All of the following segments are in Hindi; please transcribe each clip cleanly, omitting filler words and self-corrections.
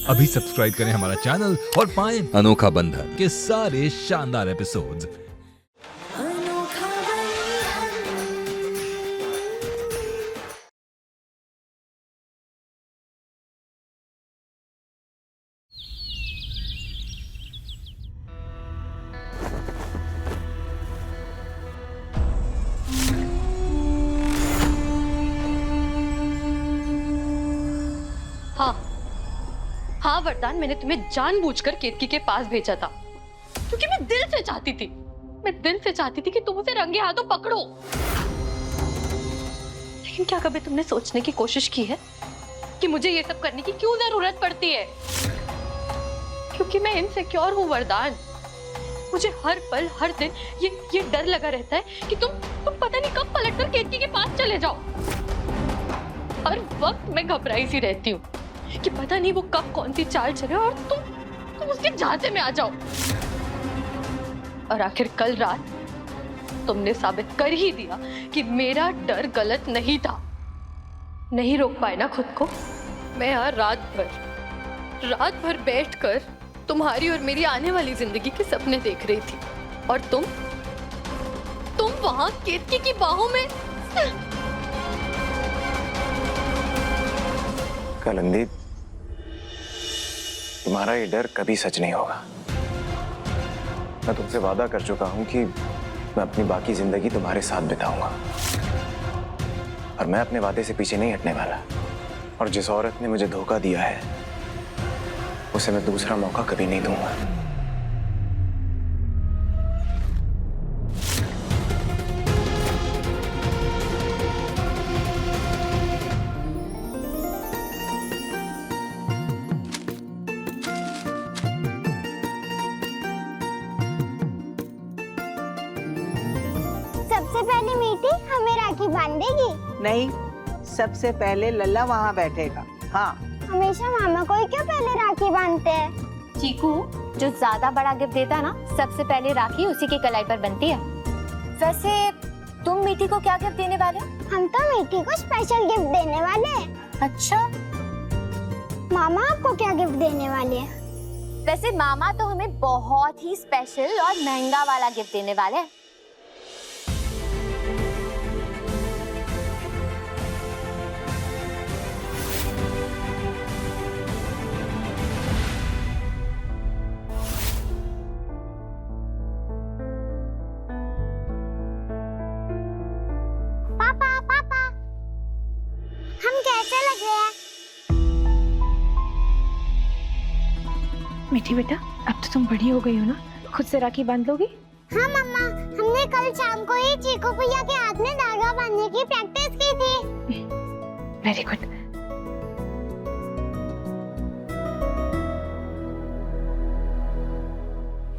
अभी सब्सक्राइब करें हमारा चैनल और पाएं अनोखा बंधन के सारे शानदार एपिसोड्स। अनोखा हाँ वरदान, मैंने तुम्हें जानबूझकर केतकी के पास भेजा था क्योंकि मैं दिल से चाहती थी कि तुम उसे रंगे हाथों पकड़ो। लेकिन क्या कभी तुमने सोचने की कोशिश की है कि मुझे ये सब करने की क्यों जरूरत पड़ती है? क्योंकि मैं इनसिक्योर हूँ वरदान। मुझे हर पल हर दिन ये डर लगा रहता है कि तुम पता नहीं कब पलटकर केतकी के पास चले जाओ। हर वक्त मैं घबराई सी रहती हूँ कि पता नहीं वो कब कौन सी चाल चले और तुम उसके झांसे में आ जाओ। और आखिर कल रात तुमने साबित कर ही दिया कि मेरा डर गलत नहीं था। नहीं रोक पाए ना खुद को। मैं यहाँ रात भर बैठकर तुम्हारी और मेरी आने वाली जिंदगी के सपने देख रही थी और तुम वहां केतकी की बाहों में। कलंदी, तुम्हारा ये डर कभी सच नहीं होगा। मैं तुमसे वादा कर चुका हूं कि मैं अपनी बाकी जिंदगी तुम्हारे साथ बिताऊंगा और मैं अपने वादे से पीछे नहीं हटने वाला। और जिस औरत ने मुझे धोखा दिया है उसे मैं दूसरा मौका कभी नहीं दूंगा। सबसे पहले मीठी हमें राखी बांधेगी। नहीं, सबसे पहले लल्ला वहाँ बैठेगा। हाँ, हमेशा मामा को ही क्यों पहले राखी बांधते हैं? चीकू, जो ज्यादा बड़ा गिफ्ट देता है ना, सबसे पहले राखी उसी की कलाई पर बनती है। वैसे तुम मीठी को क्या गिफ्ट देने वाले हो? हम तो मीठी को स्पेशल गिफ्ट देने वाले हैं। अच्छा, मामा आपको क्या गिफ्ट देने वाले हैं? वैसे मामा तो हमें बहुत ही स्पेशल और महंगा वाला गिफ्ट देने वाले हैं। पापा, हम कैसे लग रहे हैं? मीठी बेटा, अब तो तुम बड़ी हो गई हो ना, खुद से राखी बांध लोगी? हाँ मम्मा, हमने कल शाम को ही चीकू भैया के हाथ में धागा बांधने की प्रैक्टिस की थी। Very good.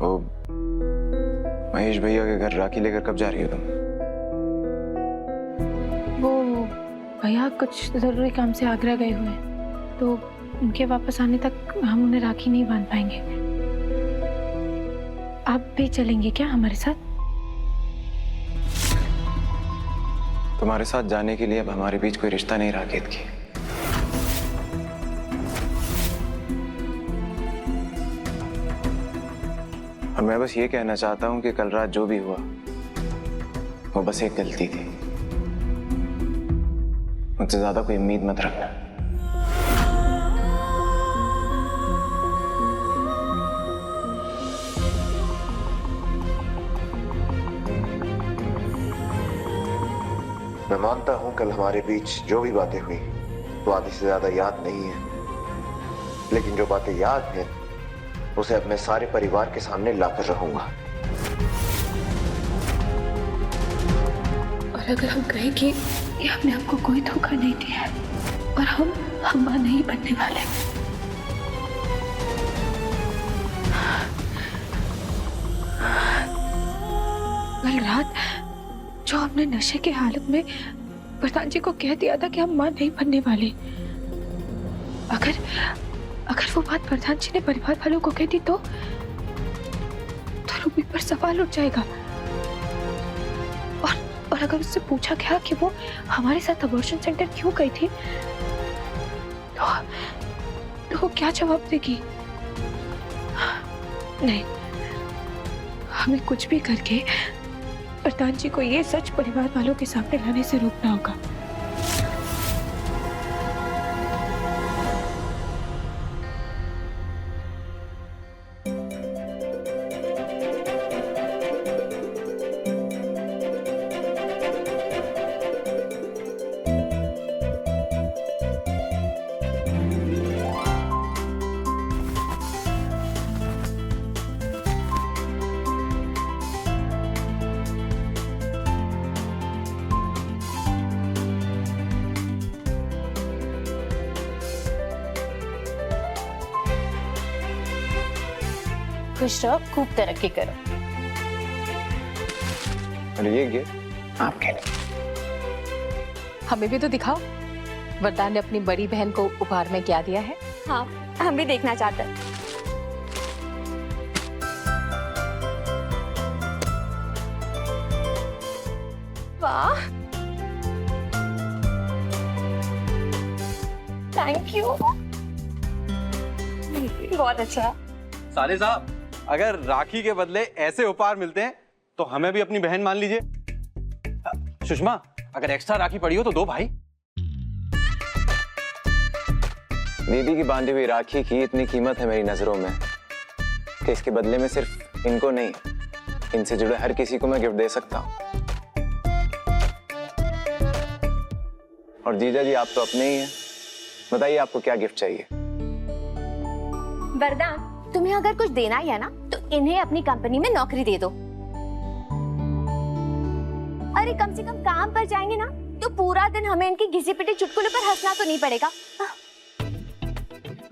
ओ, महेश भैया के घर राखी लेकर कब जा रही हो तुम? वो भैया कुछ जरूरी काम से आगरा गए हुए हैं, तो उनके वापस आने तक हम उन्हें राखी नहीं बांध पाएंगे। आप भी चलेंगे क्या हमारे साथ? तुम्हारे साथ जाने के लिए अब हमारे बीच कोई रिश्ता नहीं रहा केतकी। और मैं बस ये कहना चाहता हूं कि कल रात जो भी हुआ वो बस एक गलती थी। मुझसे ज्यादा कोई उम्मीद मत रखना। मैं मानता हूं कल हमारे बीच जो भी बातें हुई वो आधी से ज्यादा याद नहीं है, लेकिन जो बातें याद हैं उसे अब मैं सारे परिवार के सामने लाकर रहूंगा। और अगर हम कहें कि हमने आपको कोई धोखा नहीं दिया है और हम मां नहीं बनने वाले, कल रात जो हमने नशे के हालत में प्रधान जी को कह दिया था कि हम मां नहीं बनने वाले, अगर वो बात प्रधान जी ने परिवार वालों को कह दी तो रूबी पर सवाल उठ जाएगा। और अगर उससे पूछा गया कि वो हमारे साथ अबॉर्शन सेंटर क्यों गई थी, तो वो क्या जवाब देगी? नहीं, हमें कुछ भी करके वरदान जी को ये सच परिवार वालों के सामने लाने से रोकना होगा। खुश रहो, खूब तरक्की करो। और ये गिफ्ट आपके लिए। हमें भी तो दिखाओ, वरदान ने अपनी बड़ी बहन को उपहार में क्या दिया है। हाँ, हम भी देखना चाहते हैं। वाह, थैंक यू, बहुत अच्छा। साले साहब, अगर राखी के बदले ऐसे उपहार मिलते हैं तो हमें भी अपनी बहन मान लीजिए। सुषमा, अगर एक्स्ट्रा राखी पड़ी हो तो दो भाई। दीदी की बांधी हुई राखी की इतनी कीमत है मेरी नजरों में कि इसके बदले में सिर्फ इनको नहीं, इनसे जुड़े हर किसी को मैं गिफ्ट दे सकता हूँ। और जीजा जी, आप तो अपने ही हैं, बताइए आपको क्या गिफ्ट चाहिए। वरदान, तुम्हें अगर कुछ देना ही है ना तो इन्हें अपनी कंपनी में नौकरी दे दो। अरे कम से कम काम पर जाएंगे ना तो पूरा दिन हमें इनकी घिसी पिटी चुटकुले पर हंसना तो नहीं पड़ेगा।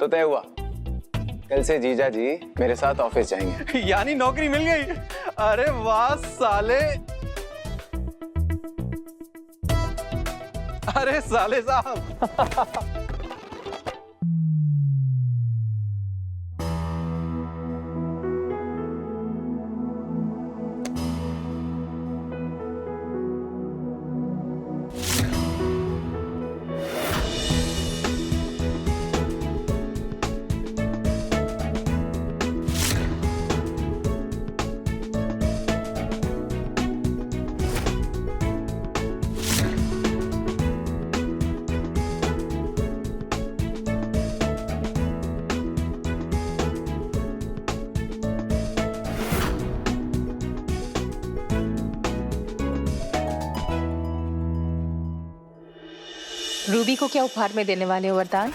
तो तय हुआ, कल से जीजा जी मेरे साथ ऑफिस जाएंगे। यानी नौकरी मिल गई। अरे वाह साले। अरे साले साहब। रूबी को क्या उपहार में देने वाले हो वरदान?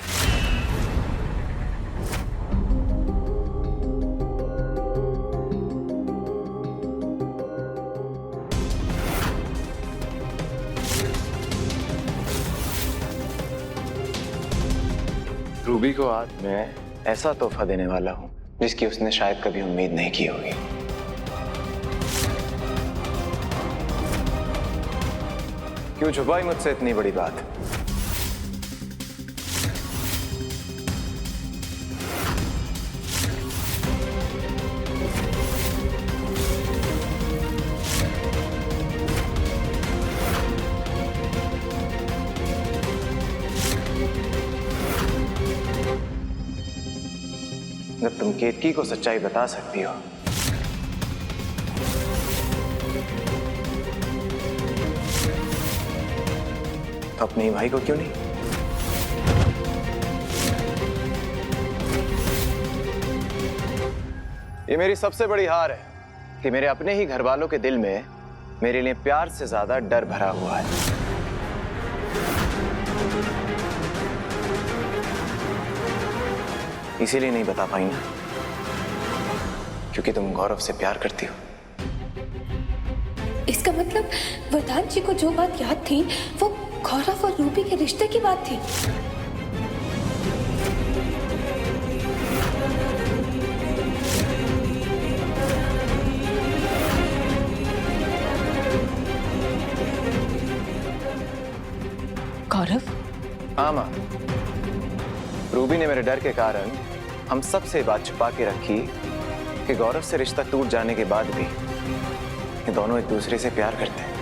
रूबी को आज मैं ऐसा तोहफा देने वाला हूँ जिसकी उसने शायद कभी उम्मीद नहीं की होगी। क्यों छुपाई मुझसे इतनी बड़ी बात? जब तुम केतकी को सच्चाई बता सकती हो तो अपने भाई को क्यों नहीं? ये मेरी सबसे बड़ी हार है कि मेरे अपने ही घर वालों के दिल में मेरे लिए प्यार से ज्यादा डर भरा हुआ है। इसीलिए नहीं बता पाई ना, क्योंकि तुम गौरव से प्यार करती हो। इसका मतलब वरदान जी को जो बात याद थी वो गौरव और रूबी के रिश्ते की बात थी। गौरव? हाँ माँ, रूबी ने मेरे डर के कारण हम सब से बात छुपा के रखी कि गौरव से रिश्ता टूट जाने के बाद भी ये दोनों एक दूसरे से प्यार करते हैं।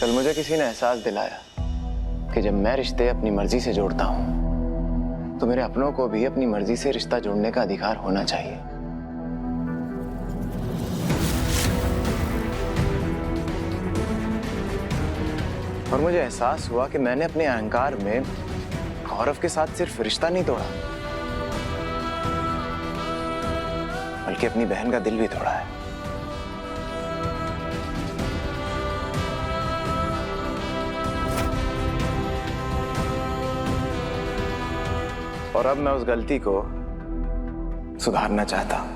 कल मुझे किसी ने एहसास दिलाया कि जब मैं रिश्ते अपनी मर्जी से जोड़ता हूं तो मेरे अपनों को भी अपनी मर्जी से रिश्ता जोड़ने का अधिकार होना चाहिए। और मुझे एहसास हुआ कि मैंने अपने अहंकार में गौरव के साथ सिर्फ रिश्ता नहीं तोड़ा, बल्कि अपनी बहन का दिल भी तोड़ा है। और अब मैं उस गलती को सुधारना चाहता हूं।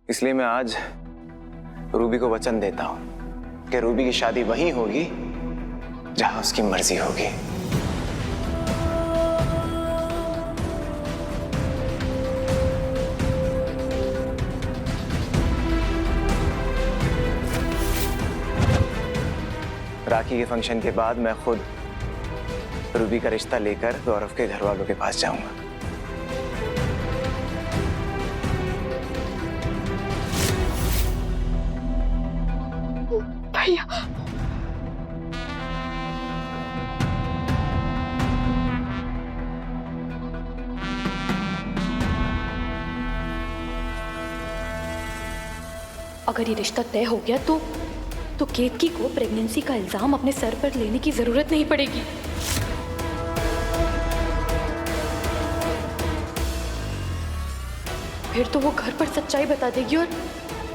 इसलिए मैं आज रूबी को वचन देता हूं कि रूबी की शादी वहीं होगी जहां उसकी मर्जी होगी। राखी के फंक्शन के बाद मैं खुद रूबी का रिश्ता लेकर गौरव के घर वालों के पास जाऊंगा। भैया, अगर ये रिश्ता तय हो गया तो केतकी को प्रेगनेंसी का इल्जाम अपने सर पर लेने की जरूरत नहीं पड़ेगी। फिर तो वो घर पर सच्चाई बता देगी और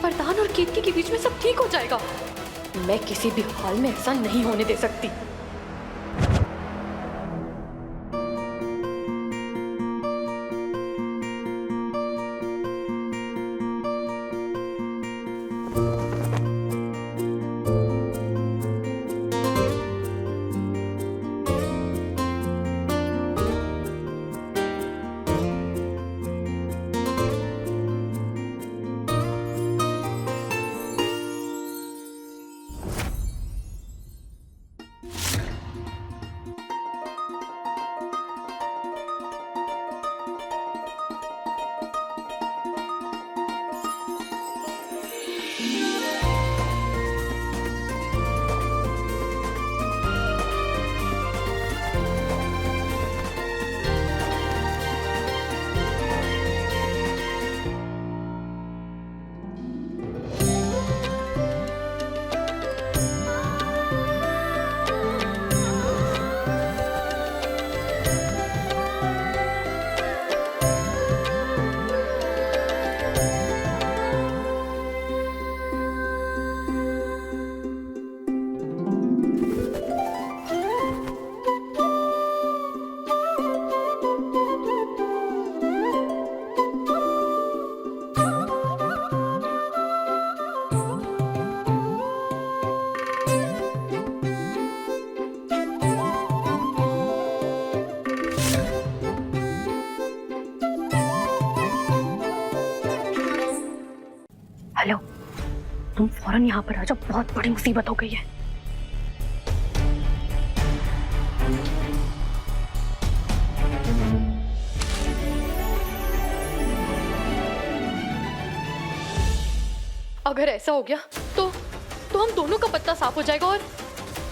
वरदान और केतकी के बीच में सब ठीक हो जाएगा। मैं किसी भी हाल में ऐसा नहीं होने दे सकती। हेलो, तुम फौरन यहाँ पर आ जाओ, बहुत बड़ी मुसीबत हो गई है। अगर ऐसा हो गया तो हम दोनों का पत्ता साफ हो जाएगा और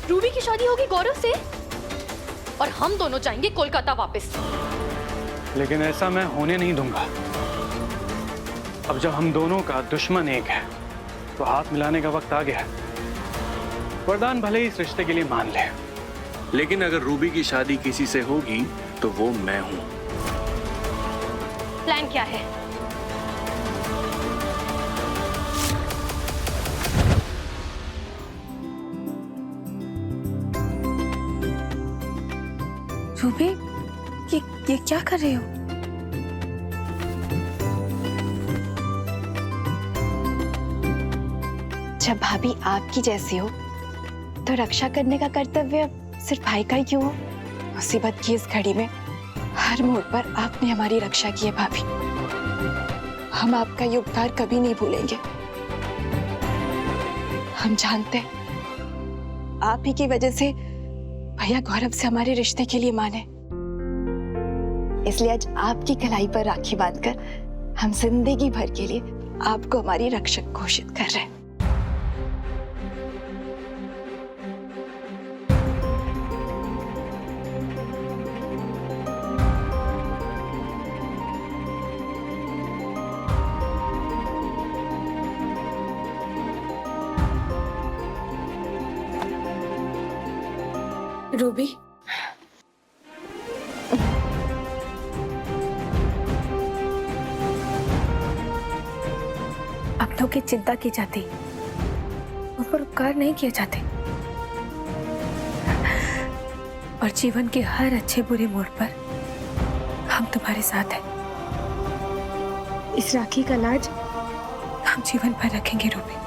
रूबी की शादी होगी गौरव से और हम दोनों जाएंगे कोलकाता वापस। लेकिन ऐसा मैं होने नहीं दूंगा। अब जब हम दोनों का दुश्मन एक है तो हाथ मिलाने का वक्त आ गया है। वरदान भले ही इस रिश्ते के लिए मान ले, लेकिन अगर रूबी की शादी किसी से होगी तो वो मैं हूं। प्लान क्या है? रूबी, ये क्या कर रहे हो? जब भाभी आपकी जैसी हो तो रक्षा करने का कर्तव्य सिर्फ भाई का ही क्यों हो? मुसीबत की इस घड़ी में हर मोड़ पर आपने हमारी रक्षा की है भाभी। हम आपका ये उपकार कभी नहीं भूलेंगे। हम जानते हैं आप ही की वजह से भैया गौरव से हमारे रिश्ते के लिए माने। इसलिए आज आपकी कलाई पर राखी बांधकर हम जिंदगी भर के लिए आपको हमारी रक्षक घोषित कर रहे हैं। रूबी, अपनों की चिंता की जाती, उन पर उपकार नहीं किए जाते, और जीवन के हर अच्छे बुरे मोड़ पर हम तुम्हारे साथ हैं। इस राखी का लाज हम जीवन भर रखेंगे रूबी।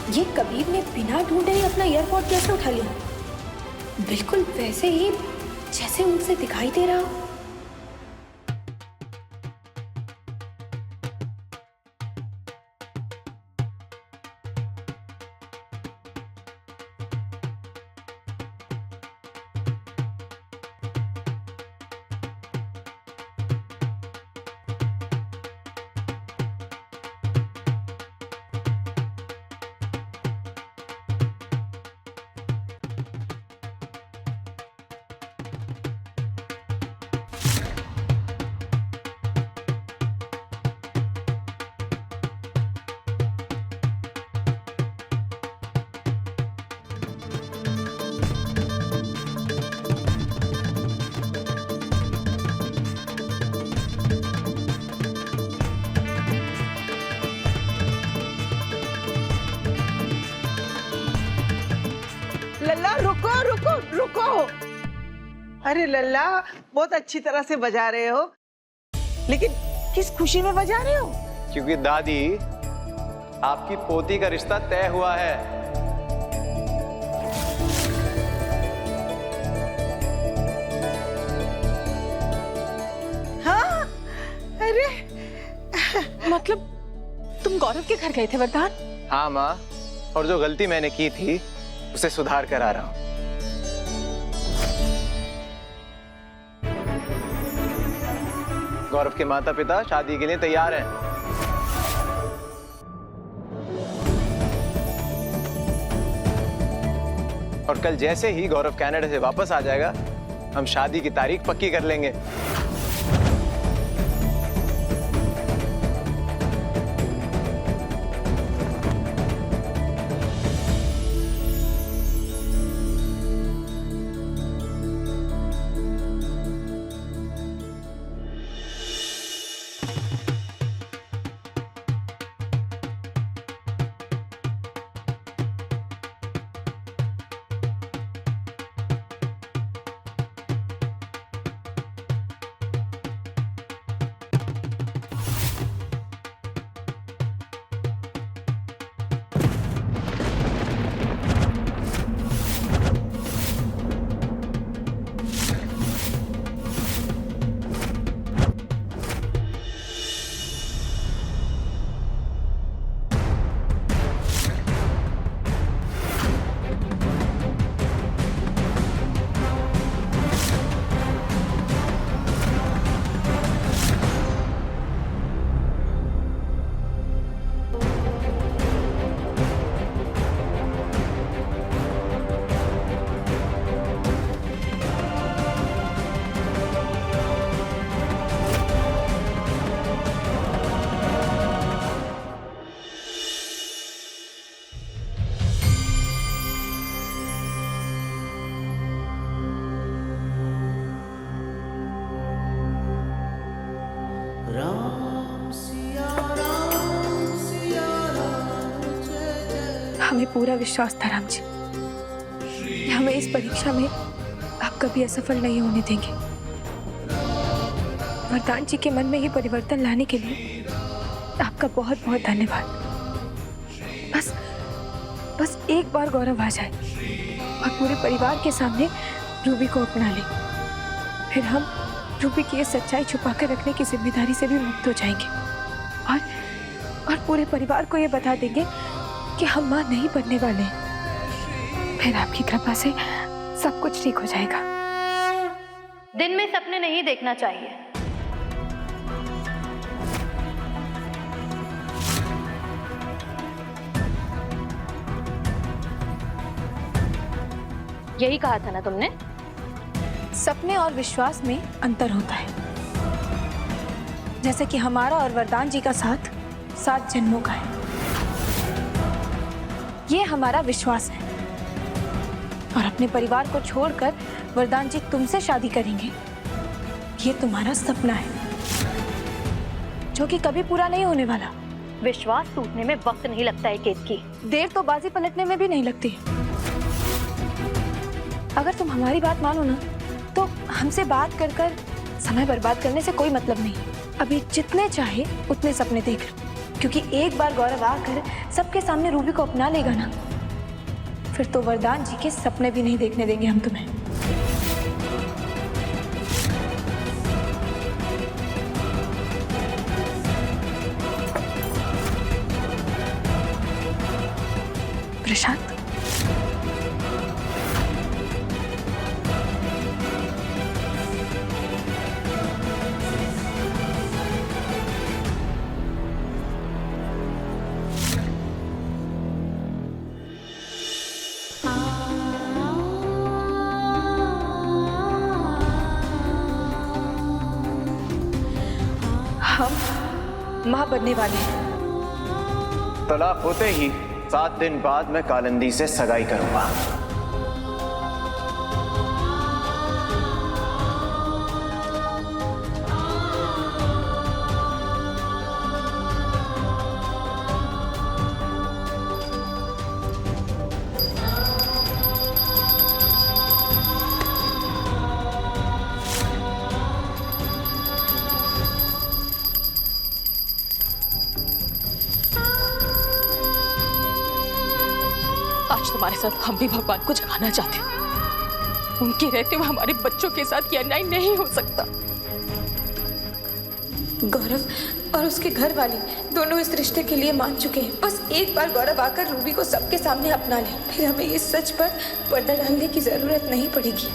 ये कबीर ने बिना ढूंढे ही अपना एयरपोर्ट कैसे उठा लिया? बिल्कुल वैसे ही जैसे उनसे दिखाई दे रहा हो। लल्ला रुको रुको रुको। अरे लल्ला, बहुत अच्छी तरह से बजा रहे हो, लेकिन किस खुशी में बजा रहे हो? क्योंकि दादी, आपकी पोती का रिश्ता तय हुआ है। हाँ? अरे मतलब तुम गौरव के घर गए थे वरदान? हाँ माँ, और जो गलती मैंने की थी उसे सुधार कर आ रहा हूं। गौरव के माता पिता शादी के लिए तैयार हैं। और कल जैसे ही गौरव कनाडा से वापस आ जाएगा, हम शादी की तारीख पक्की कर लेंगे। हमें पूरा विश्वास था राम जी कि हमें इस परीक्षा में आप कभी असफल नहीं होने देंगे। वरदान जी के मन में ये परिवर्तन लाने के लिए आपका बहुत बहुत धन्यवाद। बस एक बार गौरव आ जाए और पूरे परिवार के सामने रूबी को अपना ले, फिर हम रूबी की ये सच्चाई छुपाकर रखने की जिम्मेदारी से भी मुक्त हो जाएंगे और पूरे परिवार को ये बता देंगे कि हम मां नहीं बनने वाले हैं। फिर आपकी कृपा से सब कुछ ठीक हो जाएगा। दिन में सपने नहीं देखना चाहिए। यही कहा था ना तुमने? सपने और विश्वास में अंतर होता है। जैसे कि हमारा और वरदान जी का साथ 7 जन्मों का है। ये हमारा विश्वास है और अपने परिवार को छोड़कर वरदान जी तुमसे शादी करेंगे, ये तुम्हारा सपना है जो कि कभी पूरा नहीं होने वाला। विश्वास टूटने में वक्त नहीं लगता है केतकी। देर तो बाजी पलटने में भी नहीं लगती। अगर तुम हमारी बात मानो ना तो हमसे बात कर कर समय बर्बाद करने से कोई मतलब नहीं। अभी जितने चाहे उतने सपने देख लो, क्योंकि एक बार गौरव आकर सबके सामने रूबी को अपना लेगा ना, फिर तो वरदान जी के सपने भी नहीं देखने देंगे हम तुम्हें। प्रशांत, हम मां बनने वाले हैं। तलाक होते ही 7 दिन बाद मैं कालिंदी से सगाई करूंगा। आज तुम्हारे साथ हम भी भगवान को जगाना चाहते हैं। उनके रहते हुए हमारे बच्चों के साथ ये अन्याय नहीं हो सकता। गौरव और उसके घर वाले दोनों इस रिश्ते के लिए मान चुके हैं। बस एक बार गौरव आकर रूबी को सबके सामने अपना ले, फिर हमें इस सच पर पर्दा डालने की जरूरत नहीं पड़ेगी।